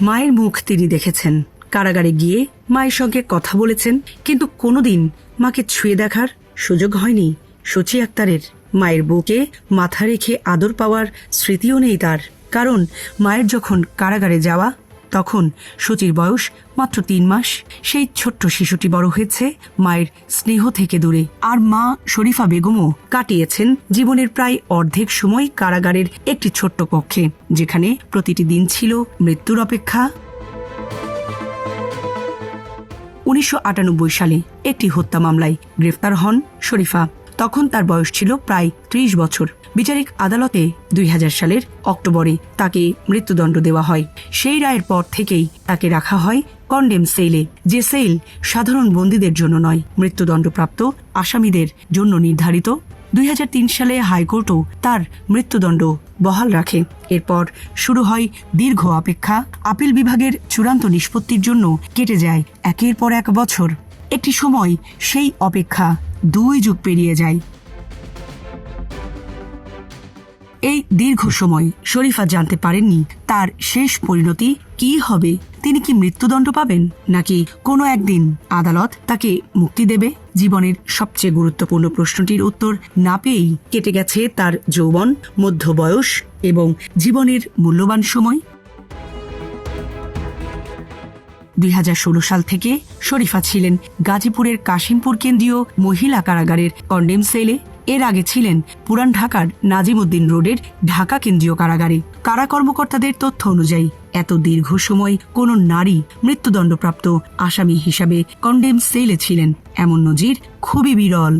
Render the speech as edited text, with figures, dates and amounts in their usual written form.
মায়ের মুখ তিনি দেখেছেন, কারাগারে গিয়ে মায়ের সঙ্গে কথা বলেছেন, কিন্তু কোনোদিন মাকে ছুঁয়ে দেখার সুযোগ হয়নি সূচি আক্তারের। মায়ের বুকে মাথা রেখে আদর পাওয়ার স্মৃতিও নেই তার, কারণ মায়ের যখন কারাগারে যাওয়া তখন সূচির বয়স মাত্র 3 মাস। সেই ছোট্ট শিশুটি বড় হয়েছে মায়ের স্নেহ থেকে দূরে। আর মা শরীফা বেগমও কাটিয়েছেন জীবনের প্রায় অর্ধেক সময় কারাগারের একটি ছোট্ট কক্ষে, যেখানে প্রতিটি দিন ছিল মৃত্যুর অপেক্ষা। 1998 সালে একটি হত্যা মামলায় গ্রেফতার হন শরীফা। তখন তার বয়স ছিল প্রায় 30 বছর। বিচারিক আদালতে 2000 সালের অক্টোবরে তাকে মৃত্যুদণ্ড দেওয়া হয়। সেই রায়ের পর থেকেই তাকে রাখা হয় কন্ডেম সেলে, যে সেল সাধারণ বন্দীদের জন্য নয়, মৃত্যুদণ্ডপ্রাপ্ত আসামিদের জন্য নির্ধারিত। 2003 সালে হাইকোর্টও তার মৃত্যুদণ্ড বহাল রাখে। এরপর শুরু হয় দীর্ঘ অপেক্ষা। আপিল বিভাগের চূড়ান্ত নিষ্পত্তির জন্য কেটে যায় একের পর এক বছর। একটি সময় সেই অপেক্ষা 2 যুগ পেরিয়ে যায়। এই দীর্ঘ সময় শরীফা জানতে পারেননি তার শেষ পরিণতি কি হবে। তিনি কি মৃত্যুদণ্ড পাবেন, নাকি কোনো একদিন আদালত তাকে মুক্তি দেবে? জীবনের সবচেয়ে গুরুত্বপূর্ণ প্রশ্নটির উত্তর না পেয়েই কেটে গেছে তার যৌবন, মধ্য বয়স এবং জীবনের মূল্যবান সময়। 2016 সাল থেকে শরীফা ছিলেন গাজীপুরের কাশিমপুর কেন্দ্রীয় মহিলা কারাগারের কন্ডেম সেলে। এর আগে ছিলেন পুরান ঢাকার নাজিমউদ্দিন রোডের ঢাকা কেন্দ্রীয় কারাগারে। কারা কর্মকর্তাদের তথ্য অনুযায়ী এত দীর্ঘ সময় কোনো নারী মৃত্যুদণ্ডপ্রাপ্ত আসামি হিসাবে কন্ডেম সেলে ছিলেন এমন নজির খুবই বিরল।